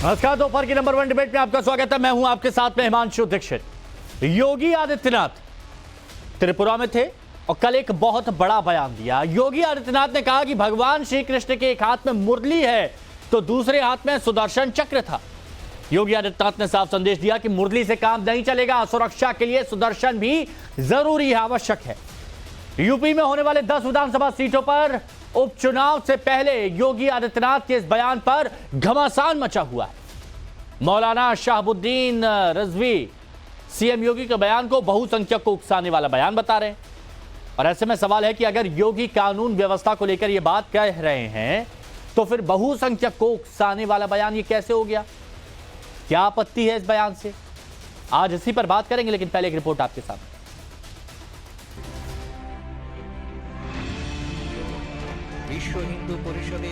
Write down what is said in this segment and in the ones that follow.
नमस्कार, दोपहर की नंबर 1 डिबेट में आपका स्वागत है। मैं हूं आपके साथ में हिमांशु दीक्षित। योगी आदित्यनाथ त्रिपुरा में थे और कल एक बहुत बड़ा बयान दिया। योगी आदित्यनाथ ने कहा कि भगवान श्री कृष्ण के एक हाथ में मुरली है तो दूसरे हाथ में सुदर्शन चक्र था। योगी आदित्यनाथ ने साफ संदेश दिया कि मुरली से काम नहीं चलेगा, सुरक्षा के लिए सुदर्शन भी जरूरी है, आवश्यक है। यूपी में होने वाले 10 विधानसभा सीटों पर उपचुनाव से पहले योगी आदित्यनाथ के इस बयान पर घमासान मचा हुआ है। मौलाना शाहबुद्दीन रिजवी सीएम योगी के बयान को बहुसंख्यक को उकसाने वाला बयान बता रहे हैं। और ऐसे में सवाल है कि अगर योगी कानून व्यवस्था को लेकर यह बात कह रहे हैं तो फिर बहुसंख्यक को उकसाने वाला बयान ये कैसे हो गया? क्या आपत्ति है इस बयान से? आज इसी पर बात करेंगे, लेकिन पहले एक रिपोर्ट आपके सामने। विश्व हिंदू परिषद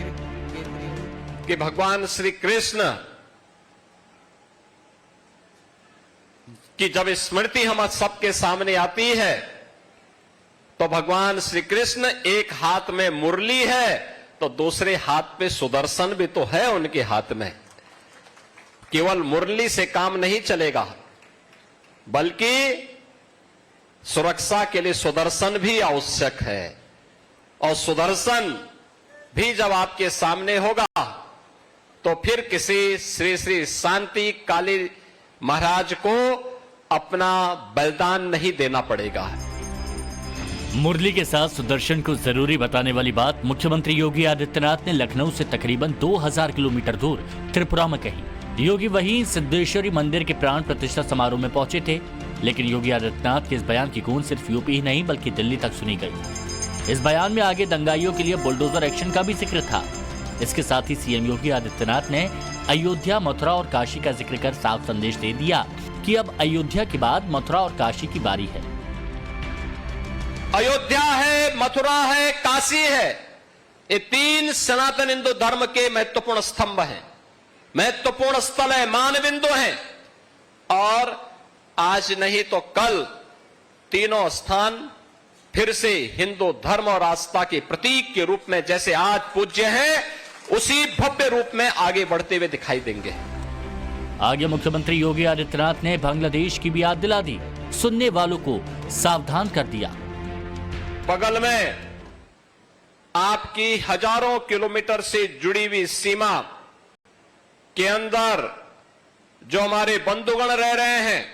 कि भगवान श्री कृष्ण की जब स्मृति हम सबके सामने आती है तो भगवान श्री कृष्ण एक हाथ में मुरली है तो दूसरे हाथ पे सुदर्शन भी तो है उनके हाथ में। केवल मुरली से काम नहीं चलेगा, बल्कि सुरक्षा के लिए सुदर्शन भी आवश्यक है। और सुदर्शन भी जब आपके सामने होगा तो फिर किसी श्री श्री शांति काली महाराज को अपना बलिदान नहीं देना पड़ेगा। मुरली के साथ सुदर्शन को जरूरी बताने वाली बात मुख्यमंत्री योगी आदित्यनाथ ने लखनऊ से तकरीबन 2000 किलोमीटर दूर त्रिपुरा में कही। योगी वहीं सिद्धेश्वरी मंदिर के प्राण प्रतिष्ठा समारोह में पहुंचे थे, लेकिन योगी आदित्यनाथ के इस बयान की गूंज सिर्फ यूपी ही नहीं बल्कि दिल्ली तक सुनी गई। इस बयान में आगे दंगाइयों के लिए बुलडोजर एक्शन का भी जिक्र था। इसके साथ ही सीएम योगी आदित्यनाथ ने अयोध्या, मथुरा और काशी का जिक्र कर साफ संदेश दे दिया कि अब अयोध्या के बाद मथुरा और काशी की बारी है। अयोध्या है, मथुरा है, काशी है, ये 3 सनातन हिंदू धर्म के महत्वपूर्ण स्तंभ हैं, महत्वपूर्ण स्थल है, मानबिंदु हैं। और आज नहीं तो कल तीनों स्थान फिर से हिंदू धर्म और आस्था के प्रतीक के रूप में जैसे आज पूज्य हैं, उसी भव्य रूप में आगे बढ़ते हुए दिखाई देंगे। आगे मुख्यमंत्री योगी आदित्यनाथ ने बांग्लादेश की भी याद दिला दी, सुनने वालों को सावधान कर दिया। बगल में आपकी हजारों किलोमीटर से जुड़ी हुई सीमा के अंदर जो हमारे बंधुगण रह रहे हैं,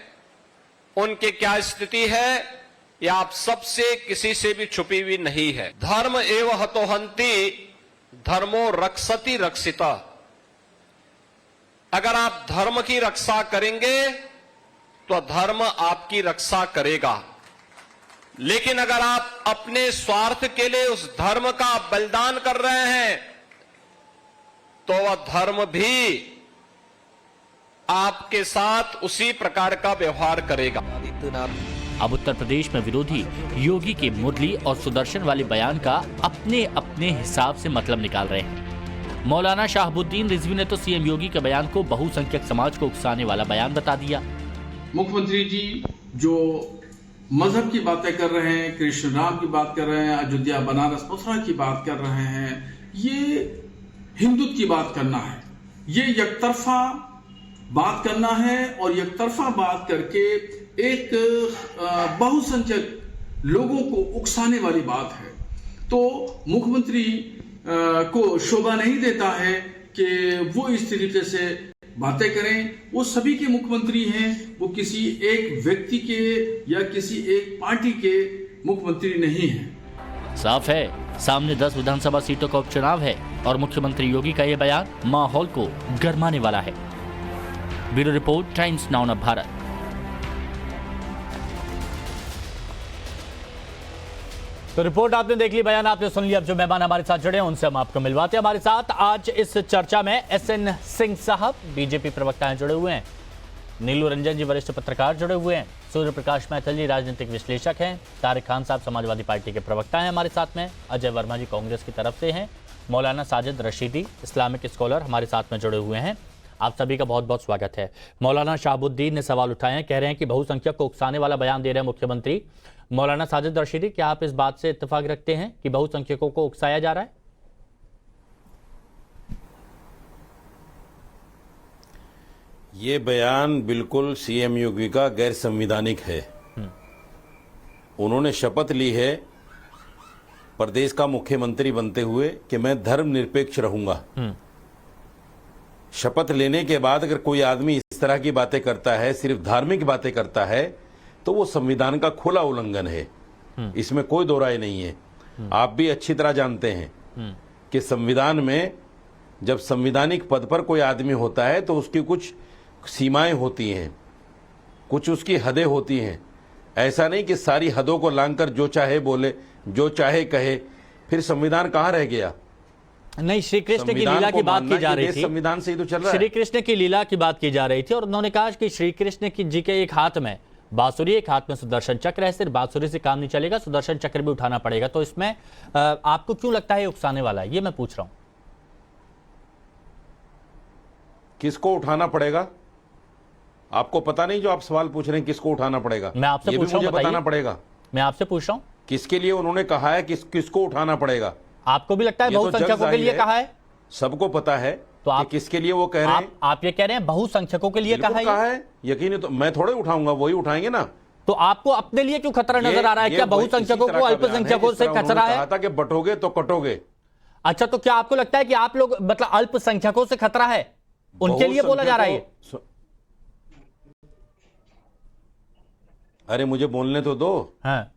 उनकी क्या स्थिति है, यह आप सबसे किसी से भी छुपी हुई नहीं है। धर्म एव हतोहंति धर्मो रक्षति रक्षिता। अगर आप धर्म की रक्षा करेंगे तो धर्म आपकी रक्षा करेगा, लेकिन अगर आप अपने स्वार्थ के लिए उस धर्म का बलिदान कर रहे हैं तो वह धर्म भी आपके साथ उसी प्रकार का व्यवहार करेगा। अब उत्तर प्रदेश में विरोधी योगी के मुरली और सुदर्शन वाले बयान का अपने अपने हिसाब से मतलब निकाल रहे हैं। मौलाना शाहबुद्दीन रिजवी ने तो सीएम योगी के बयान को बहुसंख्यक समाज को उकसाने वाला बयान बता दिया। मुख्यमंत्री जी जो मजहब की बातें कर रहे हैं, कृष्ण राम की बात कर रहे हैं, अयोध्या, बनारस, मथुरा की बात कर रहे हैं, ये हिंदुत्व की बात करना है, ये एकतरफा बात करना है। और एकतरफा बात करके एक बहुसंख्यक लोगों को उकसाने वाली बात है। तो मुख्यमंत्री को शोभा नहीं देता है कि वो इस तरीके से बातें करें। वो सभी के मुख्यमंत्री हैं, वो किसी एक व्यक्ति के या किसी एक पार्टी के मुख्यमंत्री नहीं हैं। साफ है, सामने 10 विधानसभा सीटों का उपचुनाव है और मुख्यमंत्री योगी का यह बयान माहौल को गरमाने वाला है। Bureau report, times now of Bharat. तो रिपोर्ट आपने देख ली, बयान आपने सुन लिया। अब जो मेहमान हमारे साथ जुड़े हैं उनसे हम आपको मिलवाते हैं। हमारे साथ आज इस चर्चा में एसएन सिंह साहब, बीजेपी प्रवक्ता हैं, जुड़े हुए हैं। नीलू रंजन जी, वरिष्ठ पत्रकार, जुड़े हुए हैं। सूर्य प्रकाश मैथिल जी, राजनीतिक विश्लेषक हैं। तारिक खान साहब, समाजवादी पार्टी के प्रवक्ता हैं, हमारे साथ में। अजय वर्मा जी, कांग्रेस की तरफ से हैं। मौलाना साजिद रशीदी, इस्लामिक स्कॉलर, हमारे साथ में जुड़े हुए हैं। आप सभी का बहुत बहुत स्वागत है। मौलाना शाहबुद्दीन ने सवाल उठाए हैं, कह रहे हैं कि बहुसंख्यक को उकसाने वाला बयान दे रहे हैं मुख्यमंत्री। मौलाना साजिद रशीदी, क्या आप इस बात से इत्तेफाक रखते हैं कि बहुसंख्यकों को उकसाया जा रहा है? ये बयान बिल्कुल सीएम योगी का गैर संवैधानिक है। उन्होंने शपथ ली है प्रदेश का मुख्यमंत्री बनते हुए कि मैं धर्मनिरपेक्ष रहूंगा। शपथ लेने के बाद अगर कोई आदमी इस तरह की बातें करता है, सिर्फ धार्मिक बातें करता है, तो वो संविधान का खुला उल्लंघन है। इसमें कोई दो राय नहीं है। आप भी अच्छी तरह जानते हैं कि संविधान में जब संवैधानिक पद पर कोई आदमी होता है तो उसकी कुछ सीमाएं होती हैं, कुछ उसकी हदें होती हैं। ऐसा नहीं कि सारी हदों को लांघकर जो चाहे बोले, जो चाहे कहे, फिर संविधान कहाँ रह गया? नहीं, श्री कृष्ण की लीला की बात की जा रही थी। संविधान से ही तो चल रहा है। श्री कृष्ण की लीला की बात की जा रही थी और उन्होंने कहा कि श्री कृष्ण की जी के एक हाथ में बांसुरी, एक हाथ में सुदर्शन चक्र है। सिर्फ बांसुरी से काम नहीं चलेगा, सुदर्शन चक्र भी उठाना पड़ेगा। तो इसमें आपको क्यों लगता है उकसाने वाला है, ये मैं पूछ रहा हूं। किसको उठाना पड़ेगा? आपको पता नहीं जो आप सवाल पूछ रहे हैं, किसको उठाना पड़ेगा? मैं आपसे पूछ रहा हूं, मुझे बताना पड़ेगा। मैं आपसे पूछ रहा हूं किसके लिए उन्होंने कहा है, किसको उठाना पड़ेगा? आपको भी लगता है बहुसंख्यकों के लिए कहा है? सबको पता है तो आप किसके लिए वो कह रहे हैं? आप ये कह रहे हैं बहुसंख्यकों के लिए कहा है? यकीन है तो मैं थोड़े उठाऊंगा, वही उठाएंगे ना। तो आपको अपने लिए क्यों खतरा नजर आ रहा है? क्या बहुसंख्यकों को अल्पसंख्यकों से खतरा है? कहा था कि बटोगे तो कटोगे। अच्छा, तो क्या आपको लगता है कि आप लोग मतलब अल्पसंख्यकों से खतरा है, उनके लिए बोला जा रहा है? अरे मुझे बोलने तो दो। हाँ।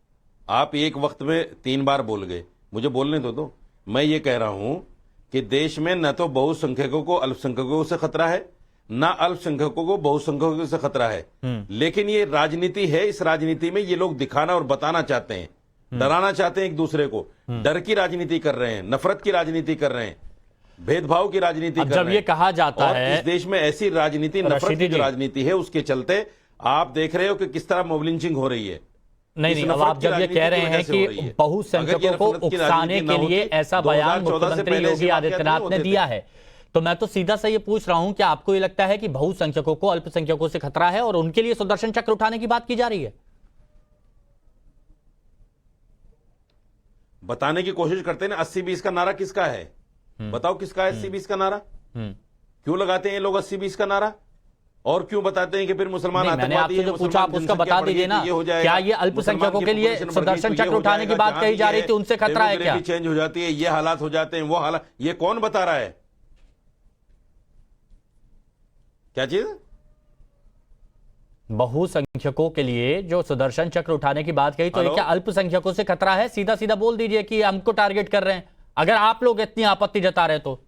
आप एक वक्त में 3 बार बोल गए, मुझे बोलने तो दो। मैं ये कह रहा हूं कि देश में न तो बहुसंख्यकों को अल्पसंख्यकों से खतरा है, ना अल्पसंख्यकों को बहुसंख्यकों से खतरा है। लेकिन ये राजनीति है, इस राजनीति में ये लोग दिखाना और बताना चाहते हैं, डराना चाहते हैं एक दूसरे को। डर की राजनीति कर रहे हैं, नफरत की राजनीति कर रहे हैं, भेदभाव की राजनीति कर रहे हैं। जब ये कहा जाता है इस देश में ऐसी राजनीति, नफरत की जो राजनीति है, उसके चलते आप देख रहे हो कि किस तरह मोब लिंचिंग हो रही है। नहीं, अब आप जब ये कह रहे हैं कि बहुसंख्यकों को उकसाने के लिए ऐसा बयान मुख्यमंत्री योगी आदित्यनाथ ने दिया है, तो मैं तो सीधा सा ये पूछ रहा हूं कि आपको ये लगता है कि बहुसंख्यकों को अल्पसंख्यकों से खतरा है और उनके लिए सुदर्शन चक्र उठाने की बात की जा रही है? बताने की कोशिश करते हैं ना। 80-20 का नारा किसका है? बताओ किसका है 80-20 का नारा? क्यों लगाते हैं ये लोग 80-20 का नारा? और क्यों बताते हैं कि फिर मुसलमान मैंने आपसे जो पूछा आप उसका बता दीजिए ना। क्या ये अल्पसंख्यकों के लिए सुदर्शन चक्र उठाने की बात कही जा रही थी, उनसे खतरा है क्या? चेंज हो जाती है, ये हालात हो जाते हैं, वो हालात, ये कौन बता रहा है? क्या चीज? बहुसंख्यकों के लिए जो सुदर्शन चक्र उठाने की बात कही, तो ये क्या अल्पसंख्यकों से खतरा है? सीधा सीधा बोल दीजिए कि हमको टारगेट कर रहे हैं, अगर आप लोग इतनी आपत्ति जता रहे तो।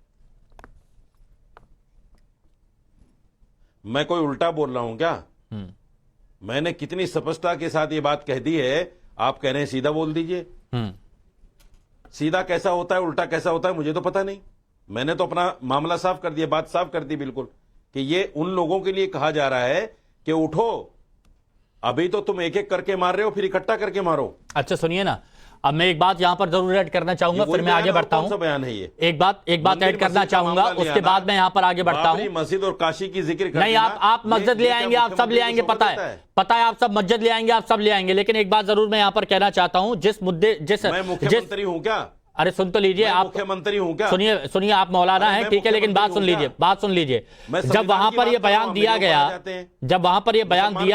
मैं कोई उल्टा बोल रहा हूं क्या? मैंने कितनी स्पष्टता के साथ ये बात कह दी है, आप कह रहे हैं सीधा बोल दीजिए। सीधा कैसा होता है, उल्टा कैसा होता है, मुझे तो पता नहीं। मैंने तो अपना मामला साफ कर दिया, बात साफ कर दी बिल्कुल, कि ये उन लोगों के लिए कहा जा रहा है कि उठो, अभी तो तुम एक एक करके मार रहे हो, फिर इकट्ठा करके मारो। अच्छा सुनिए ना, अब मैं एक बात यहां पर जरूर ऐड करना चाहूंगा, फिर मैं आगे बढ़ता हूं। बयान है ये, एक बात ऐड करना चाहूंगा, उसके बाद मैं यहां पर आगे बढ़ता हूं। मस्जिद और काशी की जिक्र नहीं, आप मस्जिद ले आएंगे, आप सब ले आएंगे, पता है आप सब मस्जिद ले आएंगे, आप सब ले आएंगे। लेकिन एक बात जरूर मैं यहां पर कहना चाहता हूं, मैं मुख्यमंत्री हूं क्या? अरे सुन तो लीजिए, आप मुख्यमंत्री हूं क्या? सुनिए, आप मौलाना हैं, ठीक है, लेकिन बात सुन लीजिए। जब वहां पर यह बयान दिया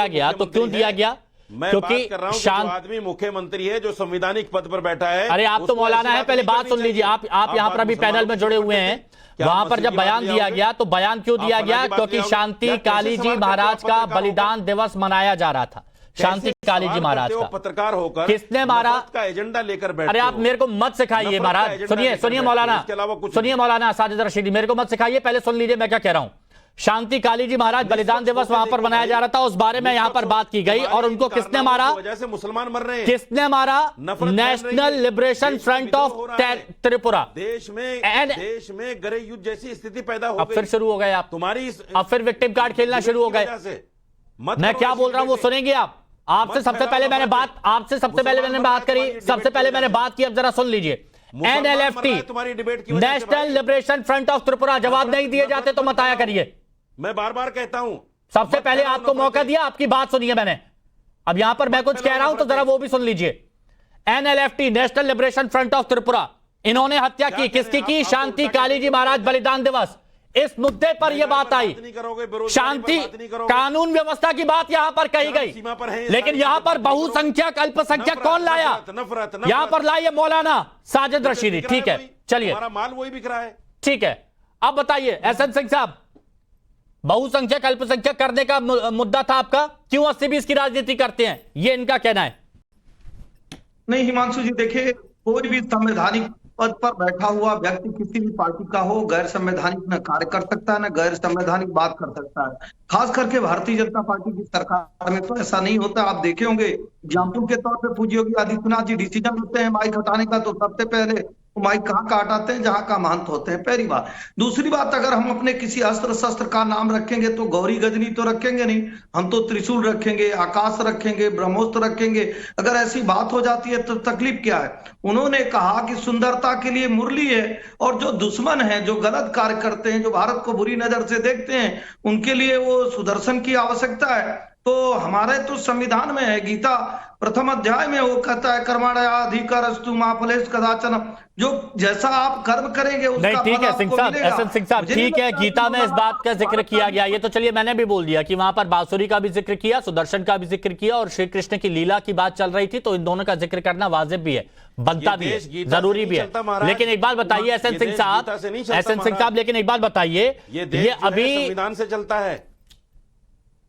गया, तो क्यों दिया गया? मैं बात कर रहा हूं कि जो आदमी मुख्यमंत्री है, जो संवैधानिक पद पर बैठा है। अरे आप तो मौलाना है, पहले बात सुन लीजिए। आप यहां पर अभी पैनल में जुड़े हुए हैं। वहां पर जब बयान दिया गया, तो बयान क्यों दिया गया? क्योंकि शांति काली जी महाराज का बलिदान दिवस मनाया जा रहा था। शांति काली जी महाराज का पत्रकार होकर किसने मारा का एजेंडा लेकर बैठे? अरे आप मेरे को मत सिखाइए महाराज, सुनिए मौलाना साजिद रशीदी, मेरे को मत सिखाइए, पहले सुन लीजिए मैं क्या कह रहा हूं। शांति काली जी महाराज बलिदान दिवस वहां पर मनाया जा रहा था, उस बारे में यहां पर बात की गई। और उनको किसने मारा? वजह से मुसलमान मर रहे हैं। किसने मारा? National liberation front of Tripura. देश में गृह युद्ध जैसी स्थिति पैदा हो गई। अब फिर शुरू हो गए आप, तुम्हारी अब फिर विक्टिम कार्ड खेलना शुरू हो गए। मैं क्या बोल रहा हूं वो सुनेंगे आप। आपसे सबसे पहले मैंने बात करी, सबसे पहले मैंने बात की, अब जरा सुन लीजिए। NLFT, national liberation front of Tripura, जवाब नहीं दिए जाते तो मत आया करिए। मैं बार बार कहता हूं, सबसे पहले आपको मौका दिया, आपकी बात सुनिए मैंने। अब यहां पर मैं कुछ कह रहा हूं तो जरा वो भी सुन लीजिए। NLFT, national liberation front of Tripura, इन्होंने हत्या की, किसकी की? शांति काली जी महाराज बलिदान दिवस। इस मुद्दे पर यह बात आई, नहीं करोगे, बेरोजगारी शांति पर बात नहीं करोगे। कानून व्यवस्था की बात यहां पर कही गई, सीमा पर है, लेकिन सारी यहां चीजें पर बात नहीं बहुसंख्यक करोगे। अल्पसंख्यक नफरत, कौन लाया? नफरत, यहां पर लाइए मौलाना साजिद तो रशीदी। बिक रहा ठीक है, वही, चलिए हमारा माल वही बिक रहा है। ठीक है। अब बताइए एसएन सिंह साहब, बहुसंख्यक अल्पसंख्यक करने का मुद्दा था आपका, क्यों 80-20 की राजनीति करते हैं, ये इनका कहना है। नहीं हिमांशु जी, देखिए कोई भी संवैधानिक पद पर बैठा हुआ व्यक्ति किसी भी पार्टी का हो, गैर संवैधानिक न कार्य कर सकता है, न गैर संवैधानिक बात कर सकता है। खास करके भारतीय जनता पार्टी की सरकार में तो ऐसा नहीं होता। आप देखे होंगे एग्जाम्पल के तौर पे पूज्य योगी आदित्यनाथ जी डिसीजन लेते हैं माइक हटाने का, तो सबसे पहले माइक कहाँ का हटाते हैं? जहां का महंत होते हैं, पहली बात। दूसरी बात, अगर हम अपने किसी अस्त्र शस्त्र का नाम रखेंगे तो गौरी गजनी तो रखेंगे नहीं, हम तो त्रिशूल रखेंगे, आकाश रखेंगे, ब्रह्मोस्त्र रखेंगे। अगर ऐसी बात हो जाती है तो तकलीफ क्या है? उन्होंने कहा कि सुंदरता के लिए मुरली है, और जो दुश्मन है, जो गलत कार्य करते हैं, जो भारत को बुरी नजर से देखते हैं, उनके लिए वो सुदर्शन की आवश्यकता है। तो हमारे तो संविधान में है, गीता प्रथम अध्याय में वो कहता है कर्मण्येवाधिकारस्तु मा फलेषु कदाचन, जो जैसा आप कर्म करेंगे उसका नहीं ठीक फल है आपको सिंह साहब, मिलेगा। एसएन सिंह साहब, मुझे नहीं ठीक है, लगता गीता कि में इस बात का जिक्र भारत किया गया, ये तो चलिए मैंने भी बोल दिया कि वहां पर बांसुरी का भी जिक्र किया, सुदर्शन का भी जिक्र किया, और श्री कृष्ण की लीला की बात चल रही थी, तो इन दोनों का जिक्र करना वाजिब भी है, बनता भी है, जरूरी भी है। लेकिन एक बात बताइए एसएन सिंह साहब, एसएन सिंह साहब, लेकिन एक बात बताइए, ये अभी संविधान से चलता है।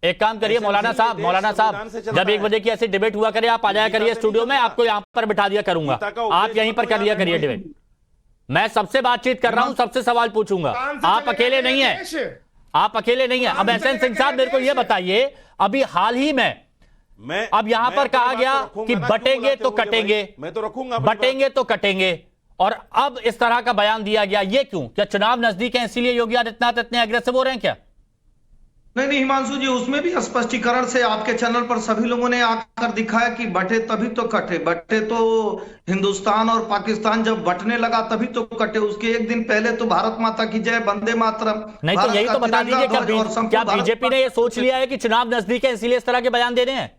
एक काम करिए मौलाना साहब, जब 1 बजे की ऐसी डिबेट हुआ करे, आप आ जाया करिए स्टूडियो में, आपको यहां पर बिठा दिया करूंगा, आप यहीं पर कर लिया करिए डिबेट। मैं सबसे बातचीत कर रहा हूं, सबसे सवाल पूछूंगा, आप अकेले नहीं है, आप अकेले नहीं है। अब एसएन सिंह साहब मेरे को यह बताइए, अभी हाल ही में अब यहां पर कहा गया कि बटेंगे तो कटेंगे, मैं तो रखूंगा, बटेंगे तो कटेंगे, और अब इस तरह का बयान दिया गया, ये क्यों? क्या चुनाव नजदीक है इसीलिए योगी आदित्यनाथ इतने अग्रेसिव हो रहे हैं क्या? नहीं हिमांशु जी, उसमें भी स्पष्टीकरण से आपके चैनल पर सभी लोगों ने आकर दिखाया कि बटे तभी तो कटे। बटे तो हिंदुस्तान और पाकिस्तान जब बटने लगा तभी तो कटे, उसके एक दिन पहले तो भारत माता की जय, वंदे मातरम। नहीं तो यही तो बता दीजिए, क्या बीजेपी ने ये सोच लिया है कि चुनाव नजदीक है इसलिए इस तरह के बयान दे रहे हैं?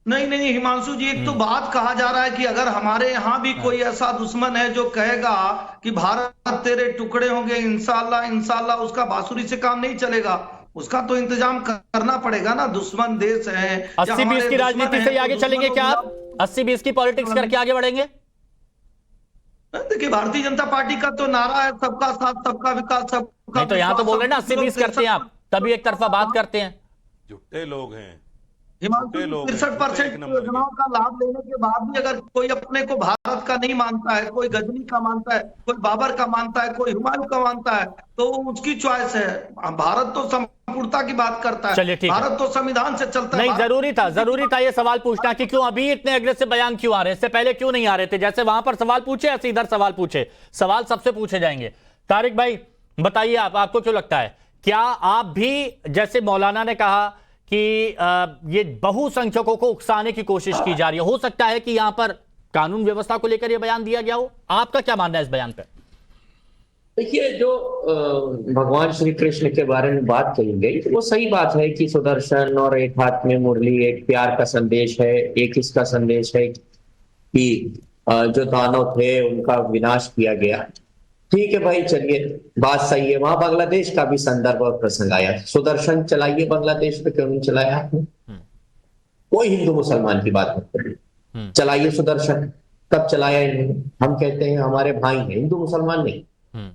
नहीं हिमांशु जी, एक तो बात कहा जा रहा है कि अगर हमारे यहाँ भी कोई ऐसा दुश्मन है जो कहेगा कि भारत तेरे टुकड़े होंगे इंशाल्लाह इंशाल्लाह, उसका बांसुरी से काम नहीं चलेगा, उसका तो इंतजाम करना पड़ेगा ना। दुश्मन देश है, 80-20 की राजनीति से आगे चलेंगे क्या आप? 80-20 की पॉलिटिक्स करके आगे बढ़ेंगे? देखिए भारतीय जनता पार्टी का तो नारा है सबका साथ सबका विकास सबका। नहीं तो यहां तो बोल रहे हैं ना 80-20 करते हैं आप, तभी एक तरफा बात करते हैं। झूठे लोग हैं। हिमांशु 63% योजनाओं का लाभ लेने के बाद भी अगर कोई अपने को भारत का नहीं मानता है, कोई गजनी का मानता है, कोई बाबर का मानता है, कोई हुमायूं का मानता है, तो उसकी चॉइस है। भारत तो संपूर्णता की बात करता है, चलिए ठीक है, भारत तो संविधान से चलता है। नहीं जरूरी था ये सवाल पूछना कि क्यों अभी इतने अग्रेसिव बयान क्यों आ रहे हैं, इससे पहले क्यों नहीं आ रहे थे? जैसे वहां पर सवाल पूछे ऐसे इधर सवाल पूछे, सवाल सबसे पूछे जाएंगे। तारिक भाई बताइए, आपको क्यों लगता है, क्या आप भी जैसे मौलाना ने कहा कि ये बहुसंख्यकों को उकसाने की कोशिश की जा रही है, हो सकता है कि यहां पर कानून व्यवस्था को लेकर यह बयान दिया गया हो? आपका क्या मानना है इस बयान पर? देखिए, जो भगवान श्री कृष्ण के बारे में बात कही गई तो वो सही बात है कि सुदर्शन और एक हाथ में मुरली एक प्यार का संदेश है, एक इसका संदेश है कि जो दानव थे उनका विनाश किया गया। ठीक है भाई, चलिए बात सही है। वहां बांग्लादेश का भी संदर्भ और प्रसंग आया, सुदर्शन चलाइए बांग्लादेश पे, क्यों नहीं चलाया आपने? कोई हिंदू मुसलमान की बात नहीं करिए, चलाइए सुदर्शन। कब चलाया इन्होंने? हम कहते हैं हमारे भाई हैं, हिंदू मुसलमान नहीं,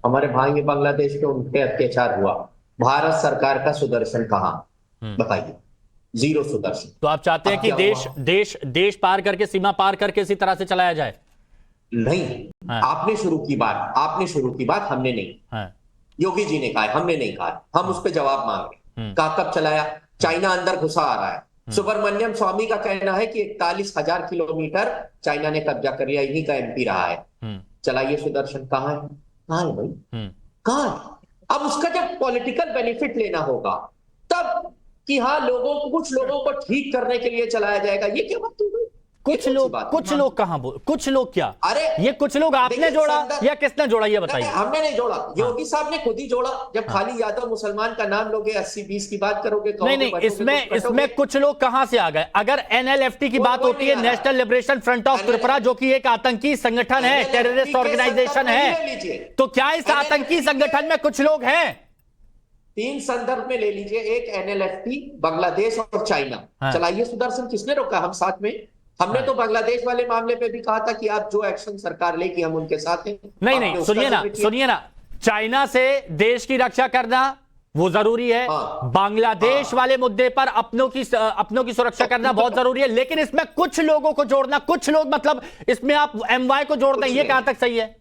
हमारे भाई हैं बांग्लादेश पे, उनके अत्याचार हुआ, भारत सरकार का सुदर्शन कहाँ? बताइए, जीरो सुदर्शन। तो आप चाहते हैं कि देश पार करके, सीमा पार करके इसी तरह से चलाया जाए? नहीं, आपने शुरू की बात, हमने नहीं। योगी जी ने कहा, हमने नहीं कहा, हम उस पर जवाब मांग रहे। कहा कब चलाया? चाइना अंदर घुसा आ रहा है। सुब्रमण्यम स्वामी का कहना है कि 41,000 किलोमीटर चाइना ने कब्जा कर लिया, इन्हीं का एमपी रहा है। चलाइए सुदर्शन। कहाँ है भाई, कहाँ है? अब उसका जब पॉलिटिकल बेनिफिट लेना होगा तब कि हाँ कुछ लोगों को ठीक करने के लिए चलाया जाएगा, ये क्या बात हुई? कुछ लोग कहां बोल, कुछ लोग क्या? अरे ये कुछ लोग आपने जोड़ा या किसने जोड़ा, ये बताइए। हमने नहीं जोड़ा, योगी साहब ने खुद ही जोड़ा। जब खाली यादव मुसलमान का नाम लोगे, 80-20 की बात करोगे, नहीं, इसमें कुछ लोग कहां से आ गए? अगर एनएलएफटी की बात होती है, national liberation front of Tripura, जो कि एक आतंकी संगठन है, टेररिस्ट ऑर्गेनाइजेशन है, तो क्या इस आतंकी संगठन में कुछ लोग हैं तीन संदर्भ में ले लीजिए, एक NLFT, बांग्लादेश और चाइना। हाँ। चलाइए सुदर्शन, किसने रोका? हम साथ में। हमने तो बांग्लादेश वाले मामले पे भी कहा था कि आप जो एक्शन सरकार लेगी हम उनके साथ हैं। नहीं, सुनिए ना, चाइना से देश की रक्षा करना वो जरूरी है। हाँ। बांग्लादेश वाले मुद्दे पर अपनों की सुरक्षा करना बहुत जरूरी है, लेकिन इसमें कुछ लोगों को जोड़ना, कुछ लोग मतलब इसमें आप MY को जोड़ दें, ये कहां तक सही है?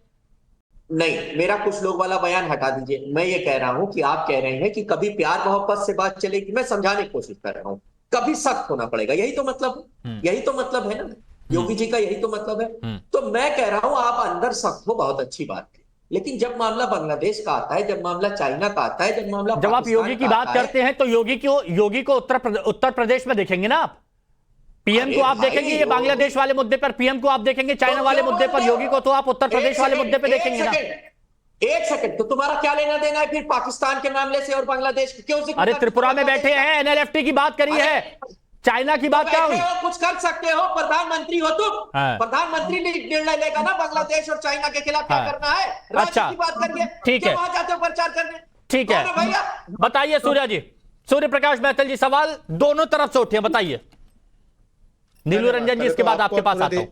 नहीं, मेरा कुछ लोग वाला बयान हटा दीजिए। मैं ये कह रहा हूं कि आप कह रहे हैं कि कभी प्यार मोहब्बत से बात चलेगी। मैं समझाने की कोशिश कर रहा हूं, कभी सख्त होना पड़ेगा। यही तो मतलब है ना, योगी जी का यही तो मतलब है। तो मैं कह रहा हूं आप अंदर सख्त हो, बहुत अच्छी बात है, लेकिन जब मामला बांग्लादेश का आता है, जब मामला चाइना का आता है, जब आप योगी की बात करते हैं तो योगी को उत्तर प्रदेश में देखेंगे ना आप? PM को आप देखेंगे ये बांग्लादेश वाले मुद्दे पर, PM को आप देखेंगे चाइना वाले मुद्दे पर, योगी को तो आप उत्तर प्रदेश वाले मुद्दे पर देखेंगे ना? एक सेकंड, तो तुम्हारा क्या लेना देना है फिर पाकिस्तान के मामले से और बांग्लादेश के? क्यों? अरे त्रिपुरा में बैठे हैं, NLFT की बात करी है, चाइना की बात क्या हुई? कुछ कर सकते हो, प्रधानमंत्री हो तुम। प्रधानमंत्री निर्णय लेगा ना बांग्लादेश और चाइना के खिलाफ क्या करना है। अच्छा, की बात करिए, ठीक है, वहां जाते हो प्रचार करने। ठीक है भैया, बताइए सूर्य प्रकाश महतल जी, सवाल दोनों तरफ से उठे, बताइए। नीलू रंजन जी, इसके बाद आपके पास आता हूं।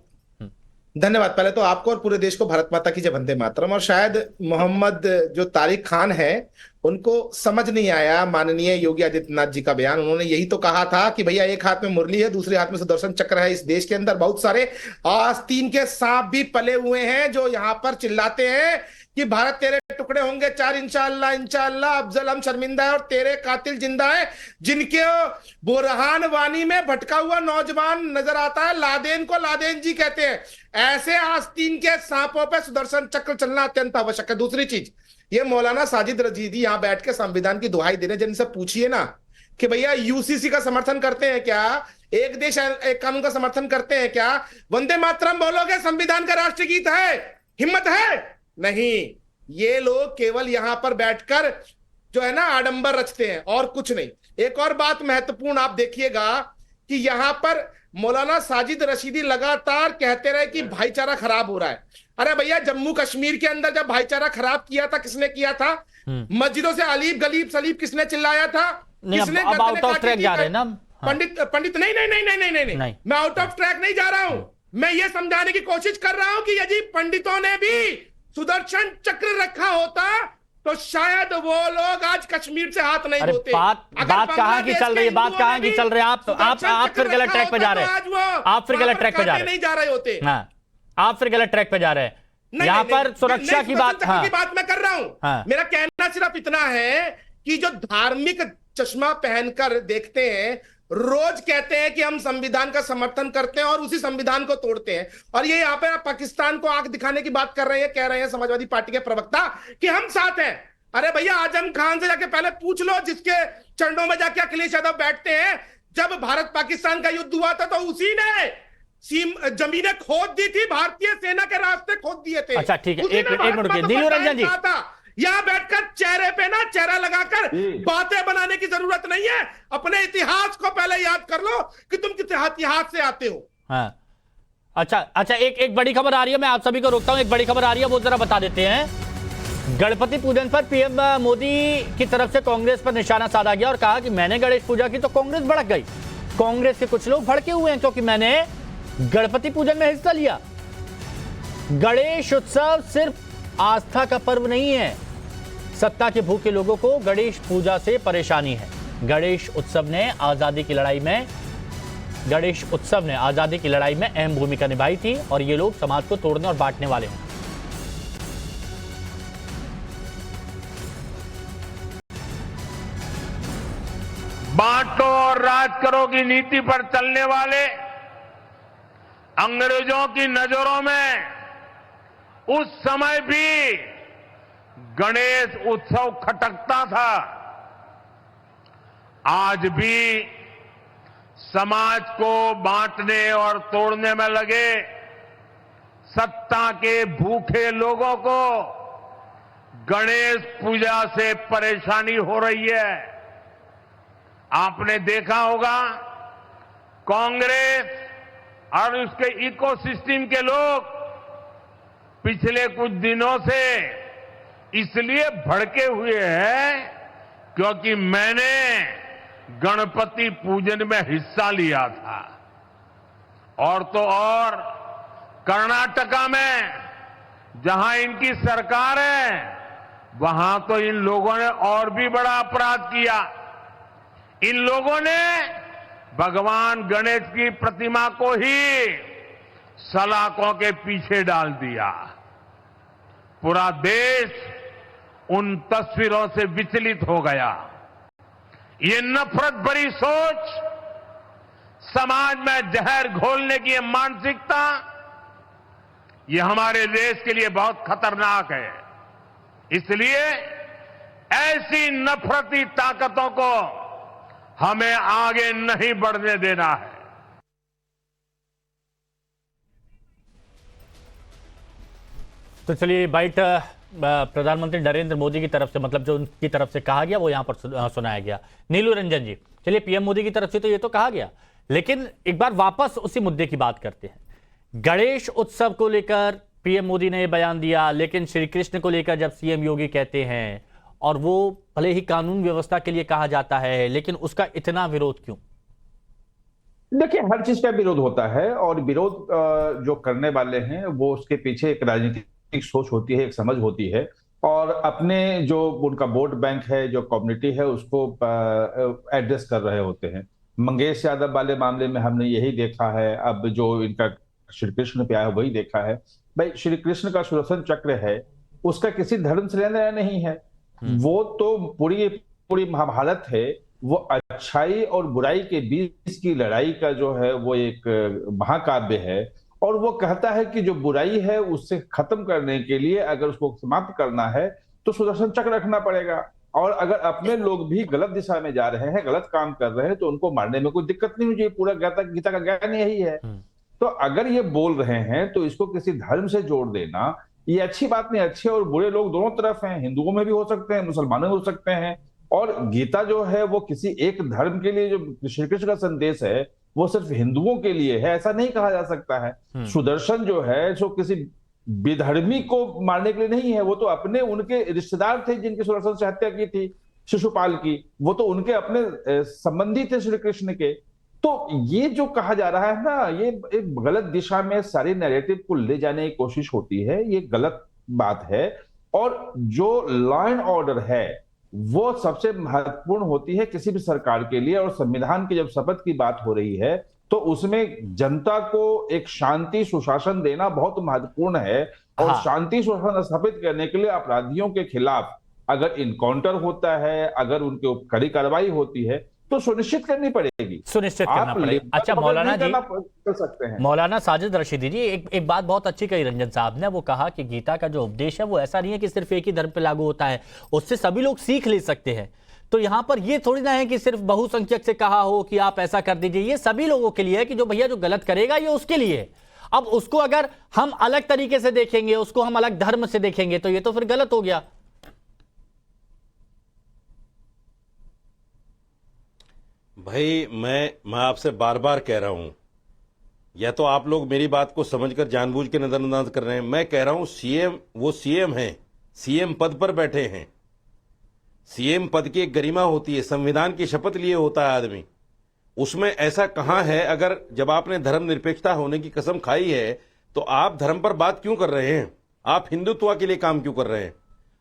धन्यवाद। पहले तो आपको और पूरे देश को भारत माता की जय, वंदे मातरम। और शायद मोहम्मद जो तारिक खान है उनको समझ नहीं आया माननीय योगी आदित्यनाथ जी का बयान। उन्होंने यही तो कहा था कि भैया एक हाथ में मुरली है, दूसरे हाथ में सुदर्शन चक्र है। इस देश के अंदर बहुत सारे आस्तीन के सांप भी पले हुए हैं जो यहाँ पर चिल्लाते हैं कि भारत तेरे टुकड़े होंगे 4 इंशाअल्लाह इंशाअल्लाह, अफजल हम शर्मिंदा है और तेरे कातिल जिंदा है। जिनके बुरहान वानी में भटका हुआ नौजवान नजर आता है, लादेन को लादेन जी कहते हैं। ऐसे आस्तीन के सांपों पे सुदर्शन चक्र चलना अत्यंत आवश्यक है। दूसरी चीज, ये मौलाना साजिद रजीदी यहाँ बैठ के संविधान की दुहाई दे रहे, जिनसे पूछिए ना कि भैया UCC का समर्थन करते हैं क्या, एक देश एक कानून का समर्थन करते हैं क्या, वंदे मातरम बोलोगे संविधान का राष्ट्रगीत है, हिम्मत है? नहीं, ये लोग केवल यहां पर बैठकर जो है ना आडंबर रचते हैं और कुछ नहीं। एक और बात महत्वपूर्ण आप देखिएगा कि यहां पर मौलाना साजिद रशीदी लगातार कहते रहे कि भाईचारा खराब हो रहा है। अरे भैया, जम्मू कश्मीर के अंदर जब भाईचारा खराब किया था, किसने किया था? मस्जिदों से अलीब गलीब सलीब किसने चिल्लाया था? किसने? आउट ऑफ ट्रैक जा रहे हैं ना पंडित नहीं, मैं आउट ऑफ ट्रैक नहीं जा रहा हूं। मैं ये समझाने की कोशिश कर रहा हूं कि यदि पंडितों ने भी सुदर्शन चक्र रखा होता तो शायद वो लोग आज कश्मीर से हाथ नहीं धोते। बात कहां की चल रही है, बात कहां की चल रही है? आप फिर गलत ट्रैक पे जा रहे हैं, आप फिर गलत ट्रैक पे जा रहे हैं, नहीं जा रहे होते। हाँ, आप फिर गलत ट्रैक पे जा रहे हैं। यहाँ पर सुरक्षा की बात मैं कर रहा हूं। मेरा कहना सिर्फ इतना है कि जो धार्मिक चश्मा पहनकर देखते हैं, रोज कहते हैं कि हम संविधान का समर्थन करते हैं और उसी संविधान को तोड़ते हैं, और ये यहाँ पे पाकिस्तान को आंख दिखाने की बात कर रहे हैं। कह रहे हैं समाजवादी पार्टी के प्रवक्ता कि हम साथ हैं। अरे भैया, आजम खान से जाके पहले पूछ लो, जिसके चरणों में जाके अखिलेश यादव बैठते हैं। जब भारत पाकिस्तान का युद्ध हुआ था तो उसी ने जमीनें खोद दी थी, भारतीय सेना के रास्ते खोद दिए थे। अच्छा, ठीक है, एक मिनट रुकिए। नीलू रंजन जी, यहाँ बैठकर चेहरे पे ना चेहरा लगाकर बातें बनाने की जरूरत नहीं है। अपने इतिहास को पहले याद कर लो कि तुम किस इतिहास से आते हो। हाँ, अच्छा, एक बड़ी खबर आ रही है, मैं आप सभी को रोकता हूं। एक बड़ी खबर आ रही है, वो जरा बता देते हैं। गणपति पूजन पर PM मोदी की तरफ से कांग्रेस पर निशाना साधा गया और कहा कि मैंने गणेश पूजा की तो कांग्रेस भड़क गई। कांग्रेस के कुछ लोग भड़के हुए हैं क्योंकि मैंने गणपति पूजन में हिस्सा लिया। गणेश उत्सव सिर्फ आस्था का पर्व नहीं है, सत्ता के भूखे लोगों को गणेश पूजा से परेशानी है। गणेश उत्सव ने आजादी की लड़ाई में अहम भूमिका निभाई थी और ये लोग समाज को तोड़ने और बांटने वाले हैं। बांटो और राज करो की नीति पर चलने वाले अंग्रेजों की नजरों में उस समय भी गणेश उत्सव खटकता था। आज भी समाज को बांटने और तोड़ने में लगे सत्ता के भूखे लोगों को गणेश पूजा से परेशानी हो रही है। आपने देखा होगा कांग्रेस और उसके इकोसिस्टम के लोग पिछले कुछ दिनों से इसलिए भड़के हुए हैं क्योंकि मैंने गणपति पूजन में हिस्सा लिया था। और तो और कर्नाटका में जहां इनकी सरकार है, वहां तो इन लोगों ने और भी बड़ा अपराध किया। इन लोगों ने भगवान गणेश की प्रतिमा को ही सलाखों के पीछे डाल दिया। पूरा देश उन तस्वीरों से विचलित हो गया। ये नफरत भरी सोच, समाज में जहर घोलने की ये मानसिकता, ये हमारे देश के लिए बहुत खतरनाक है। इसलिए ऐसी नफरती ताकतों को हमें आगे नहीं बढ़ने देना है। तो चलिए बाइट प्रधानमंत्री नरेंद्र मोदी की तरफ से, मतलब जो उनकी तरफ से कहा गया वो यहां पर सुनाया गया। नीलू रंजन जी, चलिए पीएम मोदी की तरफ से तो ये तो कहा गया, लेकिन एक बार वापस उसी मुद्दे की बात करते हैं। गणेश उत्सव को लेकर पीएम मोदी ने बयान दिया, लेकिन श्री कृष्ण को लेकर जब सीएम योगी कहते हैं, और वो भले ही कानून व्यवस्था के लिए कहा जाता है, लेकिन उसका इतना विरोध क्यों? देखिए, हर चीज का विरोध होता है, और विरोध जो करने वाले हैं वो उसके पीछे एक राजनीतिक सोच होती है, एक समझ होती है, और अपने जो उनका वोट बैंक है, जो कम्युनिटी है, उसको एड्रेस कर रहे होते हैं। मंगेश यादव वाले मामले में हमने यही देखा है। अब जो इनका श्री कृष्ण पे आया वही देखा है। भाई, श्री कृष्ण का सुदर्शन चक्र है, उसका किसी धर्म से लेना नहीं है। वो तो पूरी महाभारत है, वो अच्छाई और बुराई के बीच की लड़ाई का जो है वो एक महाकाव्य है। और वो कहता है कि जो बुराई है उससे खत्म करने के लिए अगर उसको समाप्त करना है तो सुदर्शन चक्र रखना पड़ेगा। और अगर अपने लोग भी गलत दिशा में जा रहे हैं, गलत काम कर रहे हैं, तो उनको मारने में कोई दिक्कत नहीं होगी। पूरा गीता का ज्ञान यही है। तो अगर ये बोल रहे हैं तो इसको किसी धर्म से जोड़ देना ये अच्छी बात नहीं। अच्छे और बुरे लोग दोनों तरफ हैं, हिंदुओं में भी हो सकते हैं, मुसलमानों में हो सकते हैं। और गीता जो है वो किसी एक धर्म के लिए, जो श्री कृष्ण का संदेश है वो सिर्फ हिंदुओं के लिए है, ऐसा नहीं कहा जा सकता है। सुदर्शन जो है जो किसी विधर्मी को मारने के लिए नहीं है, वो तो अपने उनके रिश्तेदार थे जिनकी सुदर्शन से हत्या की थी, शिशुपाल की, वो तो उनके अपने संबंधी थे श्री कृष्ण के। तो ये जो कहा जा रहा है ना, ये एक गलत दिशा में सारी नैरेटिव को ले जाने की कोशिश होती है, ये गलत बात है। और जो लॉ एंड ऑर्डर है वो सबसे महत्वपूर्ण होती है किसी भी सरकार के लिए। और संविधान की जब शपथ की बात हो रही है तो उसमें जनता को एक शांति सुशासन देना बहुत महत्वपूर्ण है। और शांति सुशासन स्थापित करने के लिए अपराधियों के खिलाफ अगर इनकाउंटर होता है, अगर उनके ऊपर कड़ी कार्रवाई होती है तो सुनिश्चित करनी पड़ेगी, सुनिश्चित करना पड़ेगा। अच्छा मौलाना जी, कर सकते हैं। मौलाना साजिद रशीदी जी, एक बात बहुत अच्छी कही रंजन साहब ने। वो कहा कि गीता का जो उपदेश है वो ऐसा नहीं है कि सिर्फ एक ही धर्म पे लागू होता है, उससे सभी लोग सीख ले सकते हैं। तो यहां पर ये थोड़ी ना है कि सिर्फ बहुसंख्यक से कहा हो कि आप ऐसा कर दीजिए, ये सभी लोगों के लिए है कि जो भैया जो गलत करेगा ये उसके लिए है। अब उसको अगर हम अलग तरीके से देखेंगे, उसको हम अलग धर्म से देखेंगे, तो ये तो फिर गलत हो गया। भाई, मैं आपसे बार बार कह रहा हूं, या तो आप लोग मेरी बात को समझकर जानबूझ के नजरअंदाज कर रहे हैं। मैं कह रहा हूं सीएम, वो सीएम हैं, सीएम पद पर बैठे हैं। सीएम पद की एक गरिमा होती है, संविधान की शपथ लिए होता है आदमी। उसमें ऐसा कहां है, अगर जब आपने धर्मनिरपेक्षता होने की कसम खाई है तो आप धर्म पर बात क्यों कर रहे हैं? आप हिंदुत्व के लिए काम क्यों कर रहे हैं?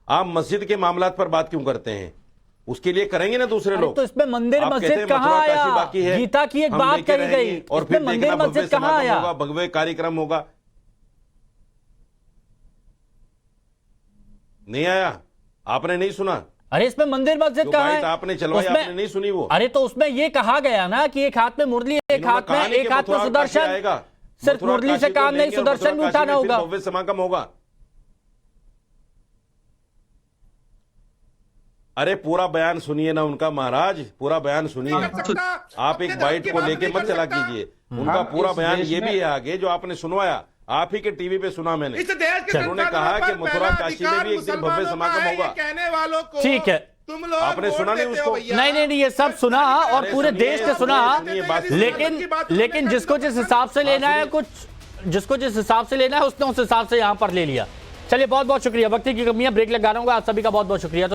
आप मस्जिद के मामलात पर बात क्यों करते हैं? उसके लिए करेंगे ना दूसरे लोग। तो इसमें मंदिर मस्जिद कहां आया? गीता की एक बात करी गई, और फिर मंदिर मस्जिद कहां आया? भव्य कार्यक्रम होगा, नहीं आया? आपने नहीं सुना? अरे इसमें मंदिर मस्जिद कहां है? आपने चलवाई, आपने नहीं सुनी वो? अरे तो उसमें ये कहा गया ना कि एक हाथ में मुरली, एक हाथ में सुदर्शन। सिर्फ मुरली से काम नहीं, सुदर्शन भी उठाना होगा। भव्य समागम होगा। अरे पूरा बयान सुनिए ना उनका महाराज, पूरा बयान सुनिए। आप एक बाइट को लेके मत चला कीजिए। उनका पूरा बयान ये भी है आगे जो आपने सुनवाया, आप ही के टीवी पे सुना मैंने। उन्होंने कहा कि मथुरा काशी में भी एक दिन भव्य समागम होगा। कहने वालों को ठीक है, तुम लोग आपने सुना नहीं उसको? नहीं, ये सब सुना और पूरे देश ने सुना। लेकिन जिसको जिस हिसाब से लेना है, जिसको जिस हिसाब से लेना है उसने उस हिसाब से यहां पर ले लिया। चलिए बहुत बहुत शुक्रिया। वक्त की कमी है, ब्रेक लगा रहा हूँ। आप सभी का बहुत बहुत शुक्रिया।